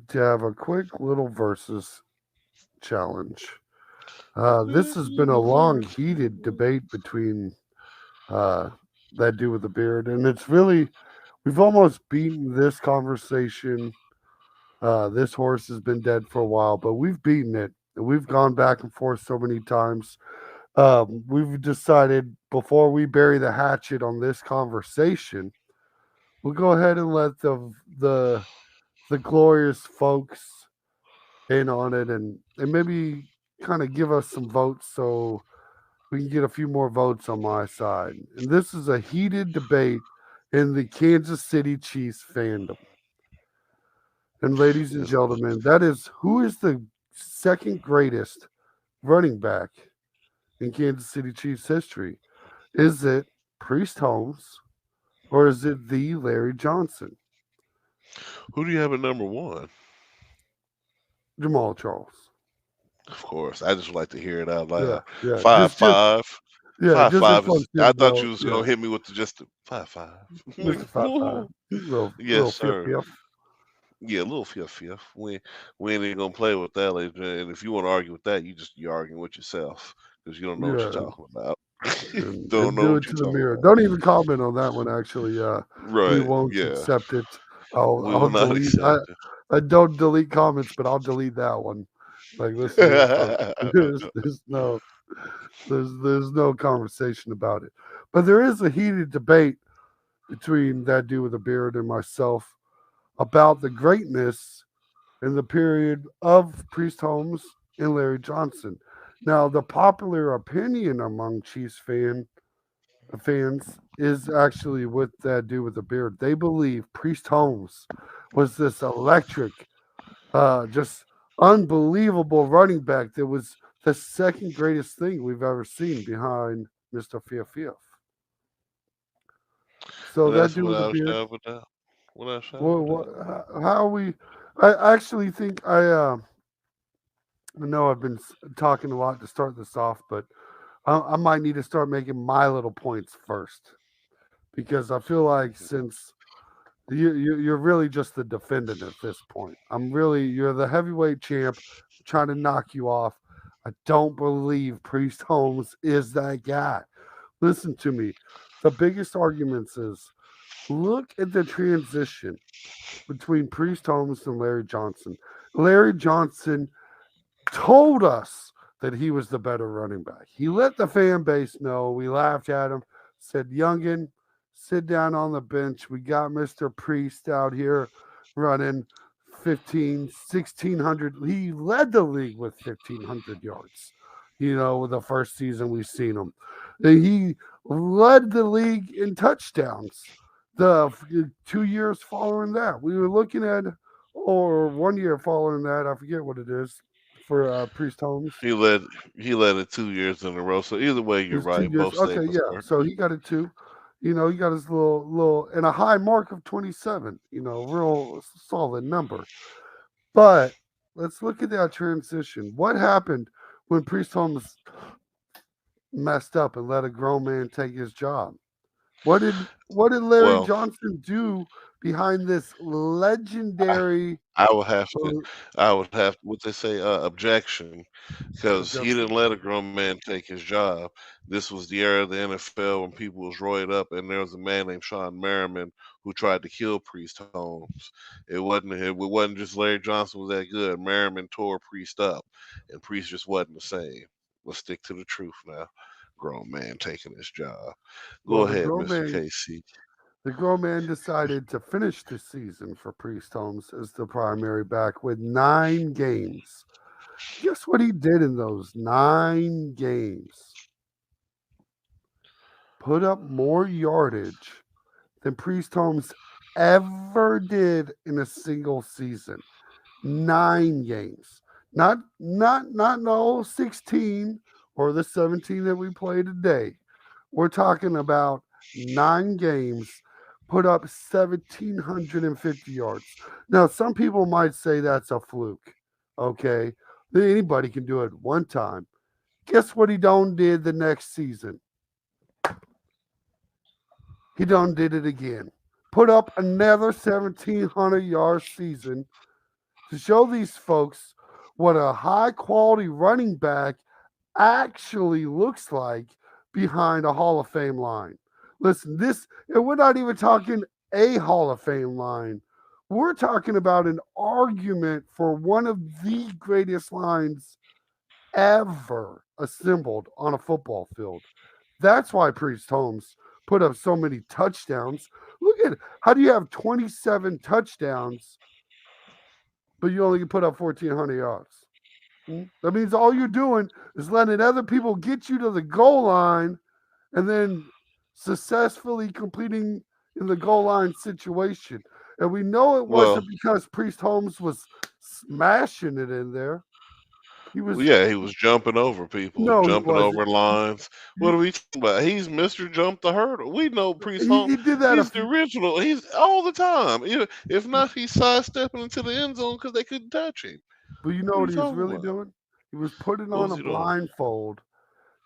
to have a quick little versus challenge. This has been a long, heated debate between uh, that dude with the beard, and we've almost beaten this conversation. This horse has been dead for a while, but we've beaten it. We've gone back and forth so many times. We've decided before we bury the hatchet on this conversation, we'll go ahead and let the glorious folks in on it and maybe kind of give us some votes so we can get a few more votes on my side. And this is a heated debate in the Kansas City Chiefs fandom. And ladies and Yes. gentlemen, that is who is the second greatest running back in Kansas City Chiefs history? Is it Priest Holmes or is it the Larry Johnson? Who do you have at number one? Jamal Charles. Of course. I just would like to hear it out Yeah, loud. yeah. Five Just five. yeah, Five just for five fun is. too, I thought bro. you was Yeah. gonna hit me with just the 5-5. Mr. Five Five. Yes, Real fifth sir. fifth. Yeah, a little fifth. We ain't even gonna play with that, ladies and gentlemen. And if you want to argue with that, you're arguing with yourself because you don't know what you're Yeah. talking about. Don't And know do it what you're to the talking mirror. about. Don't even comment on that one. Actually, we Right? won't Yeah, accept it. we I'll will not delete. accept I don't delete comments, but I'll delete that one. Like, listen here, folks. it. There's no conversation about it. But there is a heated debate between that dude with a beard and myself about the greatness in the period of Priest Holmes and Larry Johnson. Now, the popular opinion among fans is actually with that dude with the beard. They believe Priest Holmes was this electric, just unbelievable running back that was the second greatest thing we've ever seen behind Mr. Fiaf. So And that that's dude with the without a beard. shadow of a doubt. Without a shadow of a What, doubt. how are we? I actually think I know I've been talking a lot to start this off, but I might need to start making my little points first because I feel like since you're really just the defendant at this point. You're the heavyweight champ. I'm trying to knock you off. I don't believe Priest Holmes is that guy. Listen to me. The biggest arguments is look at the transition between Priest Holmes and Larry Johnson. Larry Johnson told us that he was the better running back. He let the fan base know. We laughed at him, said, Youngin, sit down on the bench. We got Mr. Priest out here running 1,600. He led the league with 1,500 yards, with the first season we've seen him. He led the league in touchdowns the 2 years following that. We were looking at, or 1 year following that, I forget what it is, for Priest Holmes. He led he led it 2 years in a row. So either way, It you're was two right. years. Both Okay, statements yeah. are. So he got it too. He got his little and a high mark of 27. Real solid number. But let's look at that transition. What happened when Priest Holmes messed up and let a grown man take his job? What did Larry Well, Johnson do behind this legendary I would have to, uh, I would have what they say, objection, because he didn't objection? let a grown man take his job. This was the era of the NFL when people was roided up, and there was a man named Sean Merriman who tried to kill Priest Holmes. It wasn't just Larry Johnson was that good. Merriman tore Priest up, and Priest just wasn't the same. Let's stick to the truth now. Grown man taking his job. Go Well, ahead, Mister KC. the grown man decided to finish the season for Priest Holmes as the primary back with 9 games. Guess what he did in those 9 games? Put up more yardage than Priest Holmes ever did in a single season. 9 games. Not no 16 or the 17 that we play today. We're talking about 9 games, put up 1,750 yards. Now, some people might say that's a fluke. Okay. Anybody can do it one time. Guess what he done did the next season? He done did it again. Put up another 1,700 yard season to show these folks what a high quality running back actually looks like behind a Hall of Fame line. Listen, and we're not even talking a Hall of Fame line. We're talking about an argument for one of the greatest lines ever assembled on a football field. That's why Priest Holmes put up so many touchdowns. Look at how do you have 27 touchdowns, but you only can put up 1,400 yards? That means all you're doing is letting other people get you to the goal line and then successfully completing in the goal line situation. And we know it Well, wasn't because Priest Holmes was smashing it in there. He well, was yeah, he was jumping over people, no, he jumping wasn't. over lines. What are we talking about? He's Mister Jump the Hurdle. We know Priest Holmes. He did that a He's the few, original. He's all the time. If not, he's sidestepping into the end zone because they couldn't touch him. but you know What are what you he was talking really about? doing? He was putting What on was a he doing? blindfold,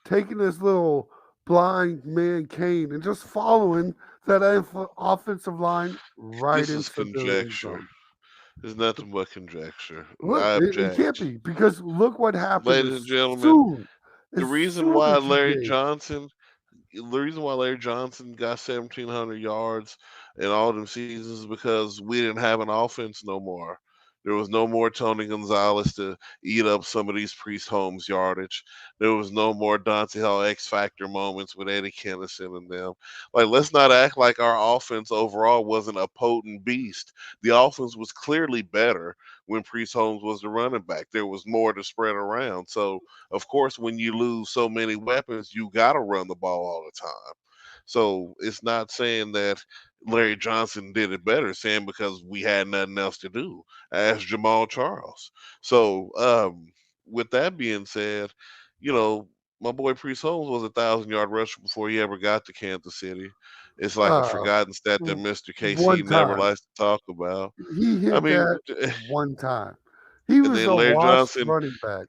taking his little blind man cane and just following that offensive line right This is into the end conjecture. zone. It's nothing but conjecture. Look, I it can't object. be because look what happened Ladies and gentlemen, the as reason soon why as he Larry gave. Johnson the reason why Larry Johnson got 1,700 yards in all them seasons is because we didn't have an offense no more. There was no more Tony Gonzalez to eat up some of these Priest Holmes yardage. There was no more Dante Hall X Factor moments with Eddie Kennison and them. Like, let's not act like our offense overall wasn't a potent beast. The offense was clearly better when Priest Holmes was the running back. There was more to spread around. So, of course, when you lose so many weapons, you got to run the ball all the time. So it's not saying that Larry Johnson did it better, saying because we had nothing else to do. Ask Jamal Charles. So, with that being said, you know, my boy Priest Holmes was 1,000 yard rusher before he ever got to Kansas City. It's like a Uh, forgotten stat that w- Mr. KC one never time likes to talk about. he I hit mean, that one time. He and was then a Larry washed Johnson, running back.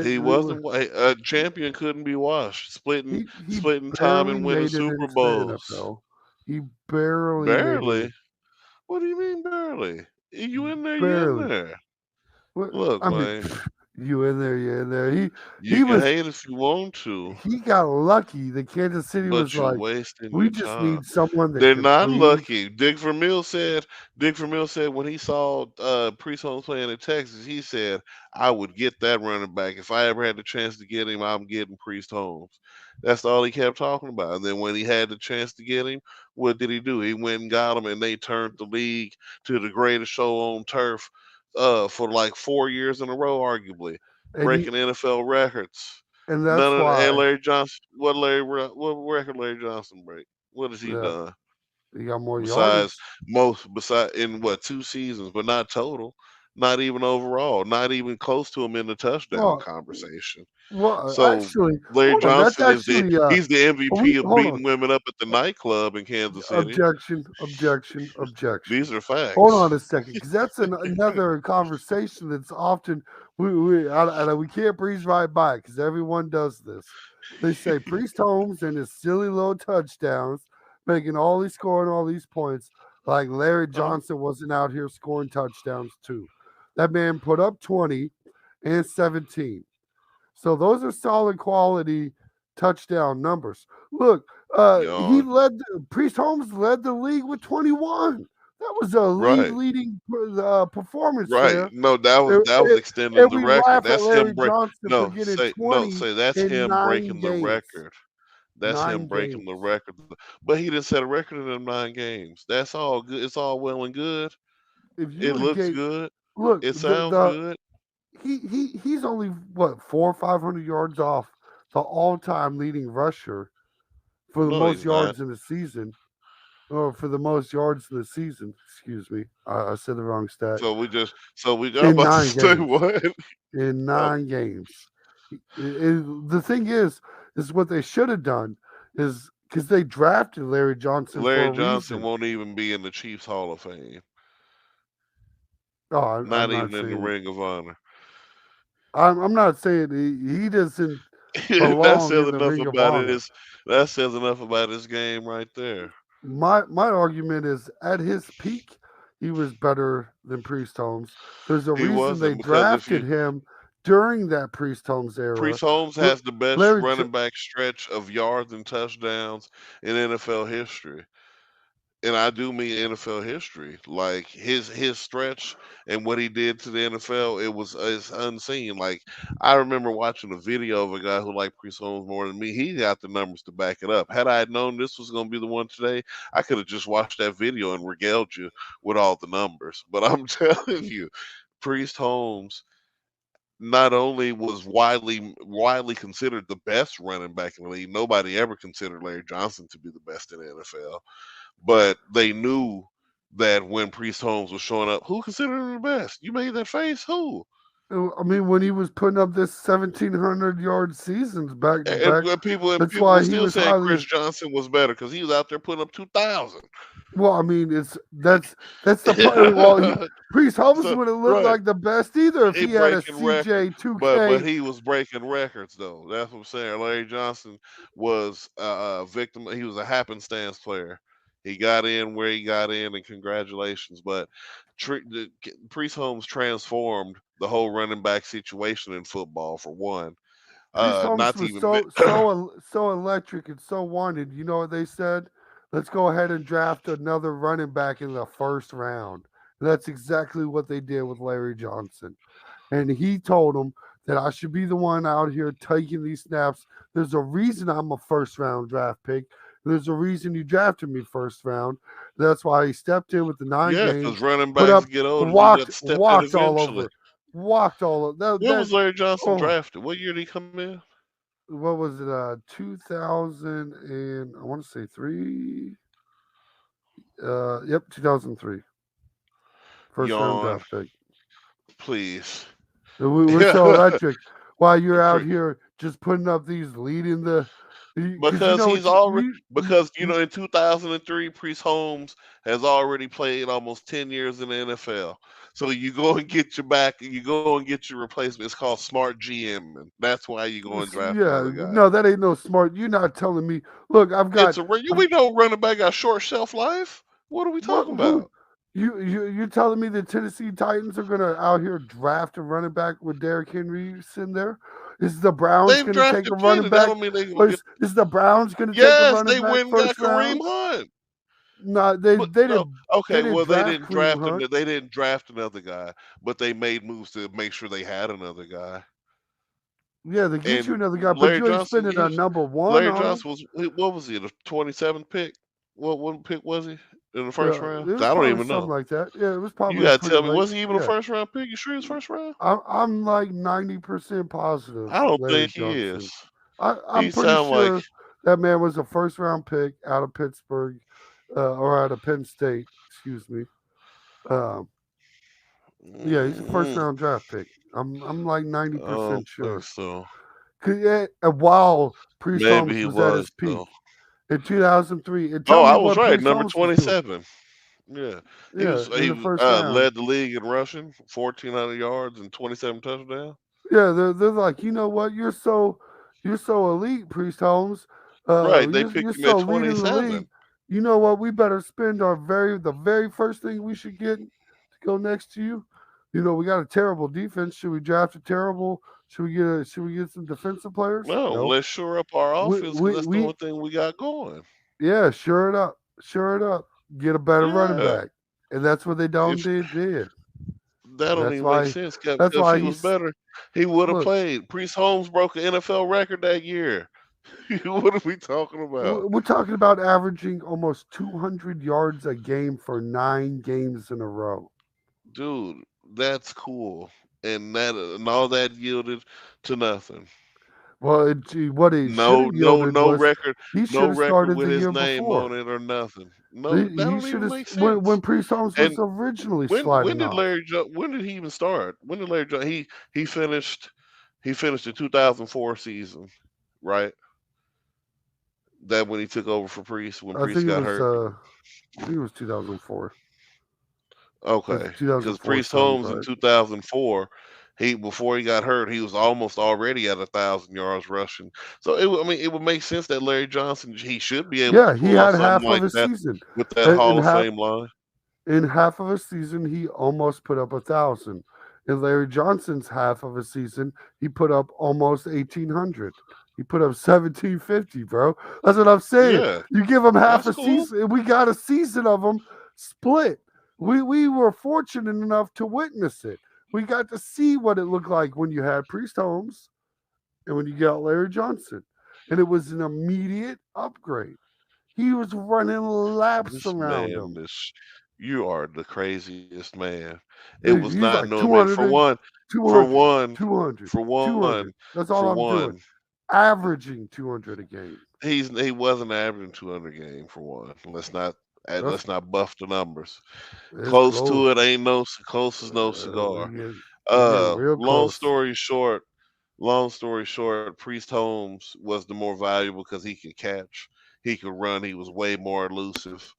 he wasn't a champion couldn't be washed. Splitting He splitting time barely and winning made it Super into the Bowls. NFL. He barely made it. Barely. What do you mean barely? You in there? You in Barely. there? What Look, I mean, man. you in there, you in there. You He can was hate if you want to, he got lucky. The Kansas City was but you're like, wasting we your just time. need someone that They're can not breathe. lucky. Dick Vermeil said when he saw Priest Holmes playing in Texas, he said, I would get that running back. If I ever had the chance to get him, I'm getting Priest Holmes. That's all he kept talking about. And then when he had the chance to get him, what did he do? He went and got him, and they turned the league to the greatest show on turf for like 4 years in a row, arguably, And breaking NFL records. and None that's of and why Larry Johnson. What record Larry Johnson break? What has he yeah, done? he got more Besides yardage. beside in what 2 seasons, but not total, not even overall, not even close to him in the touchdown Well, conversation. So actually, Larry hold on. That's Johnson is the actually he's the MVP of hold on. beating women up at the nightclub in Kansas City. Objection, objection, objection. These are Hold facts. on a second, because that's another conversation that's often we can't breeze right by because everyone does this. They say Priest Holmes and his silly little touchdowns, making all these scoring all these points, like Larry Huh? Johnson wasn't out here scoring touchdowns too. That man put up 20 and 17. So those are solid quality touchdown numbers. Look, Yawn. Priest Holmes led the league with 21. That was a Right. leading performance Right. there. No, that was And, extending the we record. laugh at That's him Larry break. Johnson for No, getting no, 20 say that's in him nine breaking the games. record. That's him 9 games. breaking the record. But he didn't set a record in them 9 games. That's all good. It's all well and good. If you It would have looks gave good. look It sounds the good. he's only what 400 or 500 yards off the all time leading rusher for the No, most he's not. yards in the season. Or for the most yards in the season. Excuse me. I said the wrong stat. I'm In about to nine say games. what? In Oh, 9 games. The thing is what they should have done is because they drafted Larry Johnson for Larry a Johnson reason. won't even be in the Chiefs Hall of Fame. Oh, I'm Not not even in the saying. Ring of Honor. I'm not saying he doesn't that belong says in the enough Ring of about Honor. his that says enough about his game right there. My argument is at his peak, he was better than Priest Holmes. There's a He reason they wasn't because if drafted you him during that Priest Holmes era. Priest Holmes L- has the best Larry, running back stretch of yards and touchdowns in NFL history. And I do mean NFL history. Like his stretch and what he did to the NFL, it's unseen. Like I remember watching a video of a guy who liked Priest Holmes more than me. He got the numbers to back it up. Had I known this was going to be the one today, I could have just watched that video and regaled you with all the numbers. But I'm telling you, Priest Holmes not only was widely considered the best running back in the league. Nobody ever considered Larry Johnson to be the best in the NFL, but they knew that when Priest Holmes was showing up, who considered him the best? You made that face? Who? I mean, when he was putting up this 1,700 yard seasons back to And, back, and that's people were why he still was saying highly. Chris Johnson was better because he was out there putting up 2,000. Well, I mean, that's the part. Well, Priest Holmes So wouldn't look right, like the best either if he he had a breaking record, CJ but 2K. he was breaking records though. That's what I'm saying. Larry Johnson was a victim. He was a happenstance player. He got in where he got in, and congratulations. But Priest Holmes transformed the whole running back situation in football. For one, Priest Holmes not to was even so electric and so wanted. You know what they said? Let's go ahead and draft another running back in the first round. And that's exactly what they did with Larry Johnson. And he told them that I should be the one out here taking these snaps. There's a reason I'm a first round draft pick. There's a reason you drafted me first round. That's why he stepped in with the nine yeah, because games, running put backs up, get old and you got walked, to step in walked all eventually. over, walked all over. That, When was that Larry Johnson oh, drafted? What year did he come in? what was it? 2000 and I want to say three. Yep, 2003, first round Yawn, draft pick. please. We're so electric. While you're out here just putting up these leading the, because you Because know he's what already you, because in 2003, Priest Holmes has already played almost 10 years in the NFL. So you go and get your back, you go and get your replacement. It's called smart GM, and that's why you go and draft yeah, another guy. no, that ain't no smart. You're not telling me. Look, I've We know running back got short shelf life. What are we what talking who about? you're telling me the Tennessee Titans are gonna out here draft a running back with Derrick Henry sitting there? Is the Browns They've gonna take a drafted running plenty. That back? don't mean they gonna Or get. is the Browns gonna take a Yes, running they back went and got first Kareem round? Hunt. No, But no, they okay. didn't Well, draft Kareem Hunt. they didn't draft another guy, but they made moves to make sure they had another guy. Yeah, they get you And another guy, but Larry you ain't Johnson, spending a number one Larry on him. Johnson what was he, the 27th pick? What pick was he in the first round? It was I don't probably even something know. like that. Yeah, it was You probably a gotta pretty tell me, late. was he even a Yeah, first round pick? You sure he was first round? I'm like 90% positive I don't Larry think he is. Johnson. He I'm pretty sound like sure that man was a first round pick out of Pittsburgh or out of Penn State. Excuse me. Um, yeah, he's a first mm, round draft pick. I'm like I don't 90% think sure. so. While Priest Maybe Holmes he was at was his peak though. in 2003, and Oh, tell me I was what right. Priest Number Holmes was doing. 27. Yeah, Yeah, in the first round. led the league in rushing, 1,400 yards and 27 touchdowns. Yeah, they're like, you know what? You're so elite, Priest Holmes. Right, they You're picked him at so leading the 27. league. You know what? We better spend the very first thing we should get to go next to you. You know, we got a terrible defense. Should we draft a terrible? Should we get some defensive players? No, No. let's shore up our offense because that's the We only thing we got going. yeah, sure it up. Get a better running Yeah, back, and that's what they if did. that don't That's even make why sense, Cap. that's If why he was he's better, he would have look. played. Priest Holmes broke an NFL record that year. What are we talking about, We're talking about averaging almost 200 yards a game for 9 games in a row. dude? That's cool, and all that yielded to nothing. Well, what it should have yielded No was record, he no should have record started with the his year name before. on it or nothing. No, that He don't should even have make sense. when Priest Holmes was And originally sliding off. when did he even start? When did Larry Johnson? He finished the 2004 season, right? That when he took over for Priest when I think Priest it got was hurt. 2004. If Okay, because 2004 Priest sounds Holmes in right. 2004, he before he got hurt, he was almost already at 1,000 yards rushing. So I mean, it would make sense that Larry Johnson he should be able to Yeah, he pull off had something half of like his that season, with that and Hall of half Fame line. In half of a season, he almost put up 1,000. In Larry Johnson's half of a season, he put up almost 1,800. He put up 1,750, bro. That's what I'm saying. Yeah, You give him half that's a cool. season, and we got a season of them split. We were fortunate enough to witness it. We got to see what it looked like when you had Priest Holmes and when you got Larry Johnson. And it was an immediate upgrade. He was running laps This around man him. is you are the craziest man. It was Dude, he's not like knowing man. 200, For one, 200, for 200. one, That's for all I'm doing. one, Averaging 200 a game. he wasn't averaging 200 game for one. That's Let's not buff the numbers. it's Close close. to it ain't no close as no cigar. We getting real close. Long story short, Priest Holmes was the more valuable because he could catch, he could run, he was way more elusive.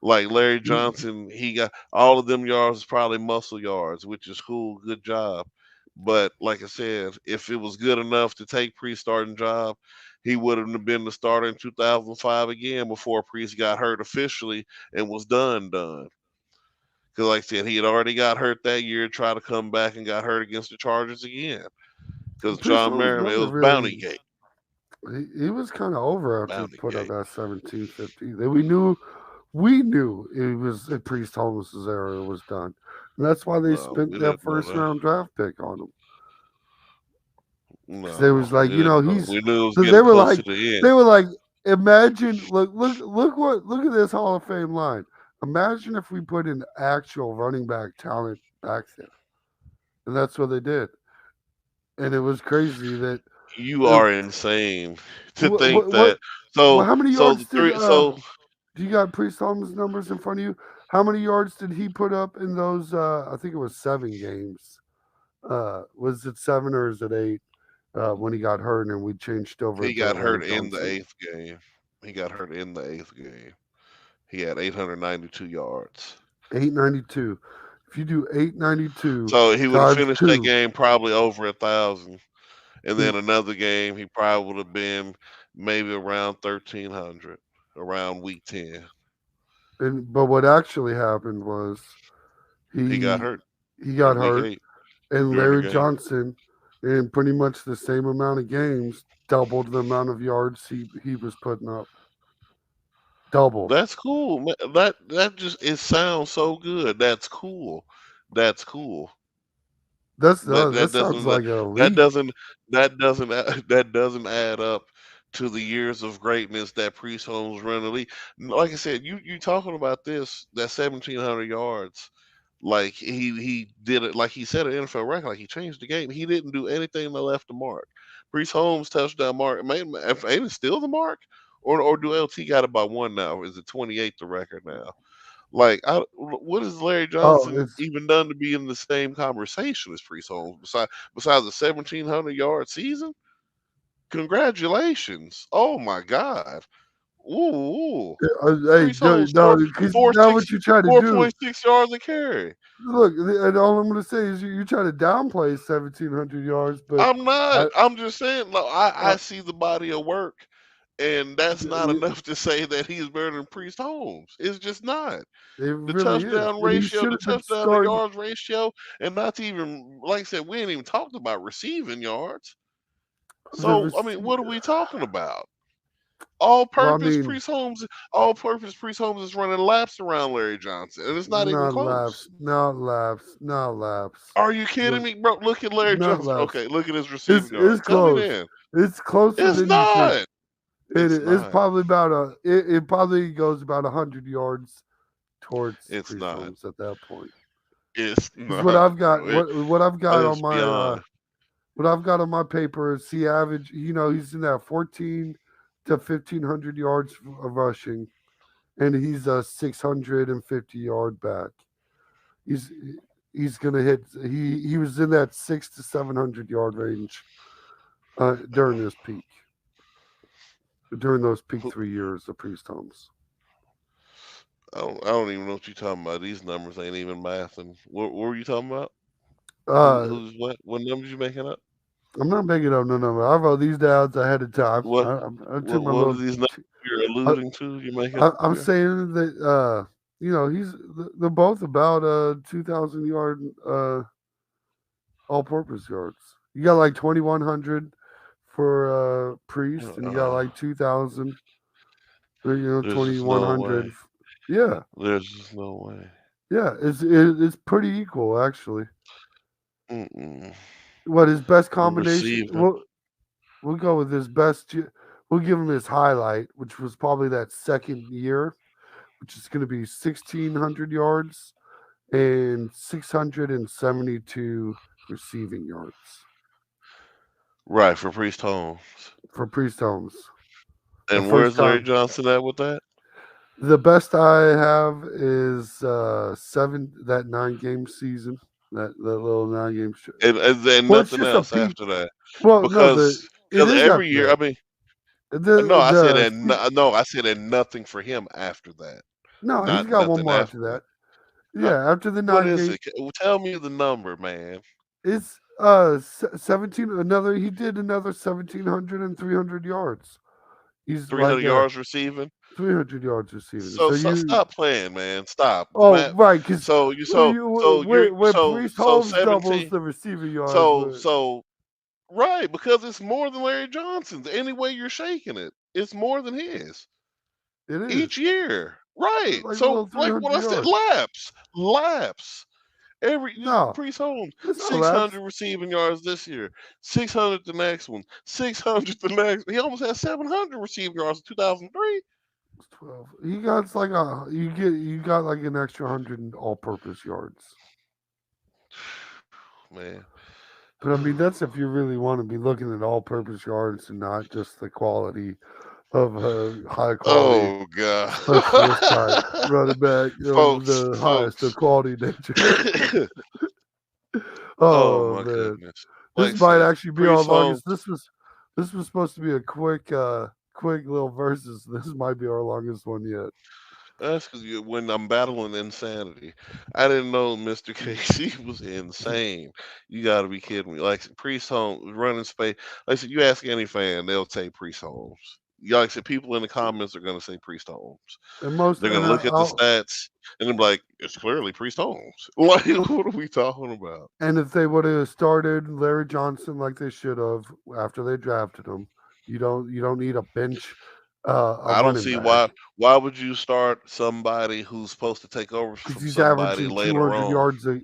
Like Larry He, Johnson, he got all of them yards is probably muscle yards, which is cool, good job. But like I said, if it was good enough to take Priest's starting job, he would have been the starter in 2005 again before Priest got hurt officially and was done. Because like I said, he had already got hurt that year, tried to come back and got hurt against the Chargers again. Because Priest John was Merriman, it never was Bounty really. Gate. He was kind of over after he Bounty put up Gate. that 1750. We knew it was Priest Holmes' era was done, and that's why they No, spent we that didn't know first that. round draft pick on him. Because they No, was we like, didn't know. he's. We knew it was They getting were close like, to the end. they were like, imagine, look at this Hall of Fame line. Imagine if we put in actual running back talent back there, and that's what they did, and it was crazy that. You Uh, are insane to think what that. So, how many so yards the did three. So do you got Priest Holmes numbers in front of you? How many yards did he put up in those I think it was 7 games. Was it 7 or is it 8 when he got hurt and we changed over he to got Larry hurt in the Johnson? eighth game. He got hurt in the eighth game. He had 892 yards. 892. If you do 892 So he would have times finished that 2, game probably over 1,000. And he then another game, he probably would have been maybe around 1,300 around week 10. and but what actually happened was He got he hurt he got in week hurt 8 and during the Larry game. Johnson in pretty much the same amount of games doubled the amount of yards he was putting up. Doubled. That's cool. That just it sounds so good. That's cool. That's cool. But That sounds like a that elite. doesn't that doesn't add up to the years of greatness that Priest Holmes run the league. Like I said, you talking about this that 1,700 yards. Like he did it like he set an NFL record. Like he changed the game. He didn't do anything that left the mark. Priest Holmes touchdown mark. Ain't it still the mark? Or do LT got it by one now? Is it 28 the record now? Like, what has Larry Oh, Johnson it's even done to be in the same conversation as Priest Holmes besides a 1,700 yard season? Congratulations! Oh my God! Ooh, hey, Priest Holmes no, because now what you try to four do. point six yards a carry. Look, and all I'm going to say is you try to downplay 1,700 yards, but I'm not. I, I'm just saying. Look, I uh, see the body of work, and that's not it enough to say that he's better than Priest Holmes. It's just not. The really is, touchdown and he ratio, should the have been touchdown to starting. yards ratio, and not to even like I said, we ain't even talked about receiving yards. The So I rec- mean, what are we talking about? well, I mean, All purpose Priest Holmes is running laps around Larry Johnson, and it's not even close. not laps. Are you kidding Look, me, bro? Look at Larry not Johnson. laps. Okay, look at his It's receiving it's yards. Tell me close. then. It's closer It's than you think. not. It It's is not. probably about it probably goes about 100 yards towards It's Priest not. Holmes at that point. It's Because what not, I've got, bro. what I've got on It's my beyond. what I've got on my paper is he average. He's in that 14 to 1,500 yards of rushing, and he's a 650-yard back. He's he's gonna hit. He was in that 6 to 700 yard range during his peak. During those peak 3 years of Priest Holmes. I don't even know what you're talking about. These numbers ain't even math. And what were you talking about? Uh, Who's what? What numbers you making up? I'm not making up no number. I wrote these down ahead of time. What I took my what are little. these numbers you're I, alluding to? You're making up I'm here? saying that. they're both about 2,000 yard all-purpose yards. You got like 2,100 for Priest, and you got Uh, like 2,000, there's just no 2,100. way. Yeah, There's just no way. yeah, it's pretty equal actually. Mm-mm. What his best The combination? receiving. We'll go with his best. We'll give him his highlight, which was probably that second year, which is going to be 1,600 yards and 672 receiving yards Right, for Priest Holmes. for Priest Holmes. The And first where's Larry time. Johnson at with that? The best I have is that 9 game season, that little 9 game. And Well, it's nothing just a else peak. after that. Well, no, Because it is every after year, that. I mean, no, The I said the and no, I said and nothing for him after that. no, he's Not got one nothing more after after that. that. Uh, Yeah, after the what nine is game, it? Tell me the number, man. it's 17. Another he did another 1,700 and 300 yards. He's 300 like yards receiving. 300 yards receiving. So, So so you stop playing, man. Stop, oh Matt. right, because So you so so you're when Priest so Holmes doubles 17. the receiving yards, So right, because it's more than Larry Johnson's. Any way you're shaking it, it's more than his it is each year. Right. like a So little like what 300 I said, yards. lapse. Every No, Priest Holmes, it's not laps. 600 receiving yards this year, 600 the next one, 600 the next. He almost had 700 receiving yards in 2003. It's 12. He got like you got like an extra 100 all-purpose yards. Man. But I mean, that's if you really want to be looking at all-purpose yards and not just the quality of a high-quality Oh God. specialist type running back of folks, the highest of folks. quality nature. Oh Oh my man, goodness. this Like I might said, actually be our Priest longest. Holmes. This was supposed to be a quick little verses. This might be our longest one yet. That's because when I'm battling insanity, I didn't know Mr. KC was insane. You got to be kidding me. Like Priest Holmes running space. Like I said, you ask any fan, they'll say Priest Holmes. Like I said, people in the comments are going to say Priest Holmes. And most They're and going to look at the I'll, stats and they're like, it's clearly Priest Holmes. Like, what are we talking about? and if they would have started Larry Johnson like they should have after they drafted him, you don't need a bench a I don't running see back why would you start somebody who's supposed to take over because from he's somebody averaging later 200 on. yards because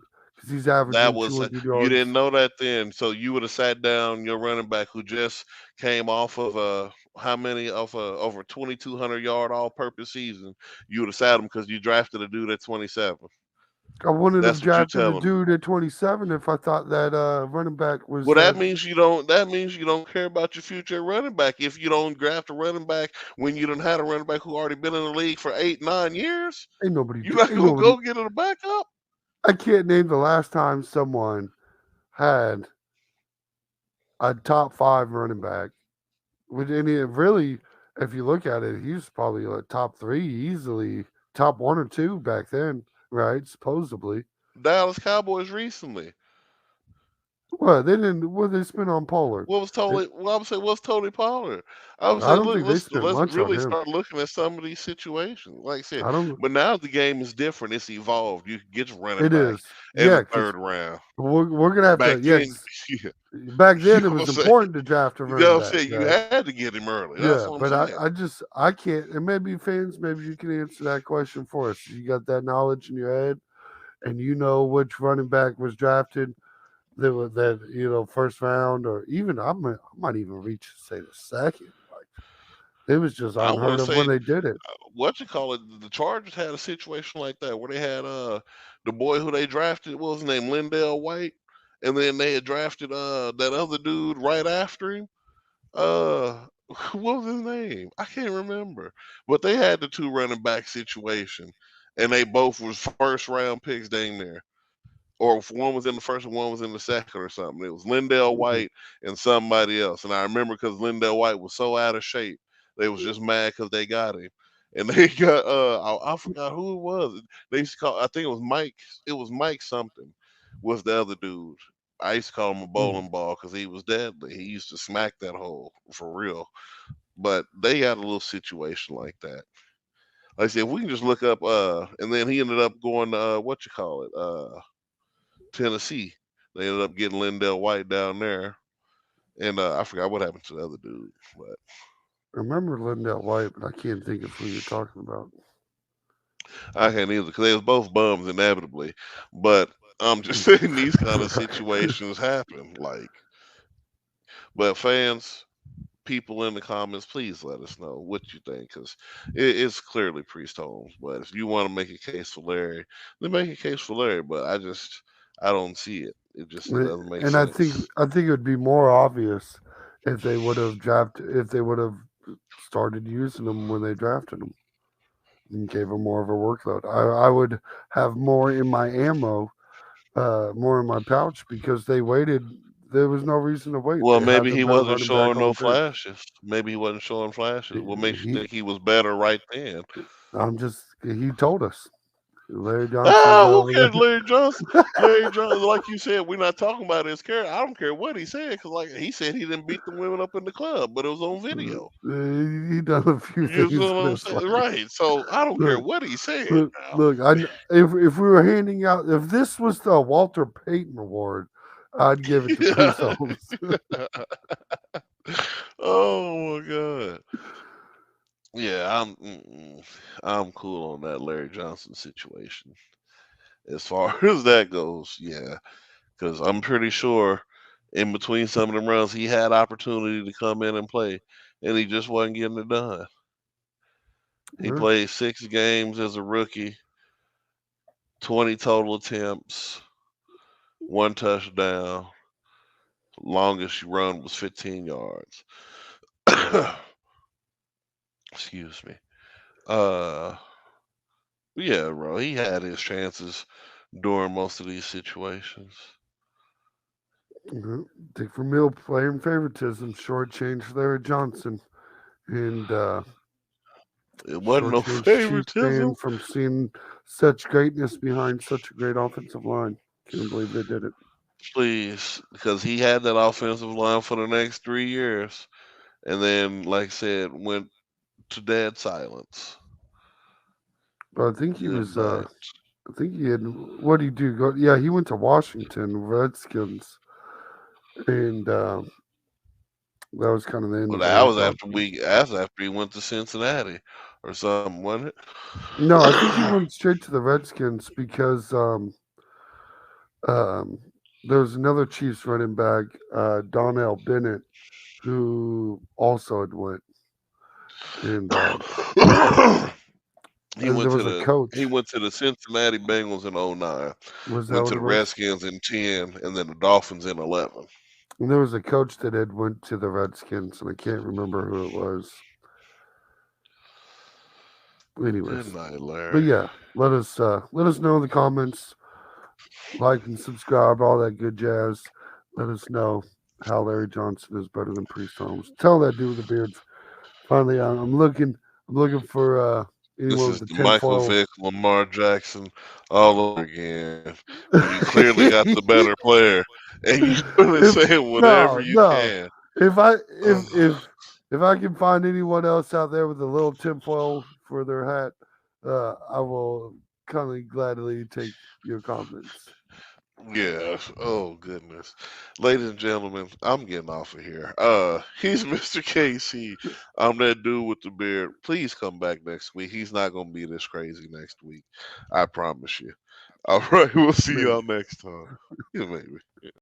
he's That averaging was 200 you didn't yards. know that then, so you would have sat down your running back who just came off of how many of a over 2,200 yard all-purpose season. You would have sat him because you drafted a dude at 27. I wouldn't have That's what you're drafted a telling me. dude at 27 if I thought that running back was Well, that means you don't. That means you don't care about your future at running back. If you don't draft a running back when you don't have a running back who already been in the league for 8, 9 years, you're not ain't gonna nobody. go get a backup. I can't name the last time someone had a top five running back. With any really, if you look at it, he's probably like top three easily, top one or two back then, right? Supposedly. Dallas Cowboys recently. What they didn't? What they spent on Pollard? What was They, Tony? Well, I would say what's Tony Pollard? I would I say don't look, think they let's spent let's much on really him. start looking at some of these situations. Like I said, I don't. but now the game is different. It's evolved. You can get your running It back is, in yeah, the because third round. we're gonna have to. Back then, Yes, yeah, back you then it know what was I'm saying. important to draft a You know running what I'm back, saying. You right? had to get him early. That's what Yeah, I'm but saying. I can't. And maybe fans, maybe you can answer that question for us. You got that knowledge in your head, and you know which running back was drafted that first round, or even I might even reach to say the second. Like it was just I want unheard to of when say they did it. what you call it. The Chargers had a situation like that where they had the boy who they drafted. What was his name? Lindell White, and then they had drafted that other dude right after him. Uh, what was his name? I can't remember. But they had the two running back situation, and they both was first round picks dang near. Or if one was in the first and one was in the second or something. It was Lindell Mhm. White and somebody else. And I remember because Lindell White was so out of shape, they was just mad because they got him. And they got I forgot who it was. They used to call I think it was Mike. It was Mike something was the other dude. I used to call him a Mhm. bowling ball because he was deadly. He used to smack that hole for real. But they had a little situation like that. like I said, if we can just look up, and then he ended up going, what you call it, Tennessee. They ended up getting Lindell White down there, and I forgot what happened to the other dude, but I remember Lindell White, but I can't think of who you're talking about. I can't either because they was both bums inevitably. But I'm just saying these kind of situations happen. Like, but fans, people in the comments, please let us know what you think because it's clearly Priest Holmes. But if you want to make a case for Larry, then make a case for Larry. But I don't see it. It doesn't make And sense. I think it would be more obvious if they would have drafted if they would have started using them when they drafted them and gave them more of a workload. I would have more in my ammo, more in my pouch because they waited. There was no reason to wait. Well, They had maybe the he better wasn't running back showing on no the bench. flashes. Maybe he wasn't showing flashes. What makes you He, think he was better right then? he told us Larry Johnson's Ah, who over cares, there. Larry Johnson? Larry Johnson, like you said, we're not talking about his character. I don't care what he said, because like he said, he didn't beat the women up in the club, but it was on video. He done a few You things know what I'm this saying, life. right? So I don't care Look, what he said. look, look. If we were handing out, if this was the Walter Payton Award, I'd give it to Now. Priest Holmes. Oh my god. Yeah, I'm cool on that Larry Johnson situation. As far as that goes, yeah, because I'm pretty sure in between some of them runs he had opportunity to come in and play, and he just wasn't getting it done. He Yeah, played 6 games as a rookie, 20 total attempts, 1 touchdown. Longest run was 15 yards. Excuse me. Uh, yeah, bro, he had his chances during most of these situations. yeah. Dick Vermeil playing favoritism, shortchanged Larry Johnson, and It wasn't no shortchanged Chiefs favoritism. fan from seeing such greatness behind such a great offensive line. Can't believe they did it. Please, because he had that offensive line for the next 3 years, and then, like I said, went to dead silence. But I think he Good was. night. I think he had. What did he do? Go. Yeah, he went to Washington Redskins, and that was kind of the end Well, of that their was talk. after he went to Cincinnati or something, wasn't it? No, I think he went straight to the Redskins because um, there was another Chiefs running back, Donnell Bennett, who also had went, and there was a He coach. went to the Cincinnati Bengals in '09, Was that went what to it the was? Redskins in 10, and then the Dolphins in 11. And there was a coach that had went to the Redskins, and I can't remember who it was. Good Anyways, night, but Larry. yeah, let us know in the comments, like and subscribe, all that good jazz. Let us know how Larry Johnson is better than Priest Holmes. Tell that dude with the beard. Finally, I'm looking for This anyone with is the the Michael tinfoil. Vick, Lamar Jackson all over again. When you clearly got the better player, and you really if saying whatever no, you no, can. if I Ugh. if I can find anyone else out there with a little tinfoil for their hat, I will kindly gladly take your comments. Yes. Oh goodness. Ladies and gentlemen, I'm getting off of here. He's Mr. KC. I'm that dude with the beard. Please come back next week. He's not gonna be this crazy next week. I promise you. All right, we'll see Maybe. y'all next time. Yeah, maybe.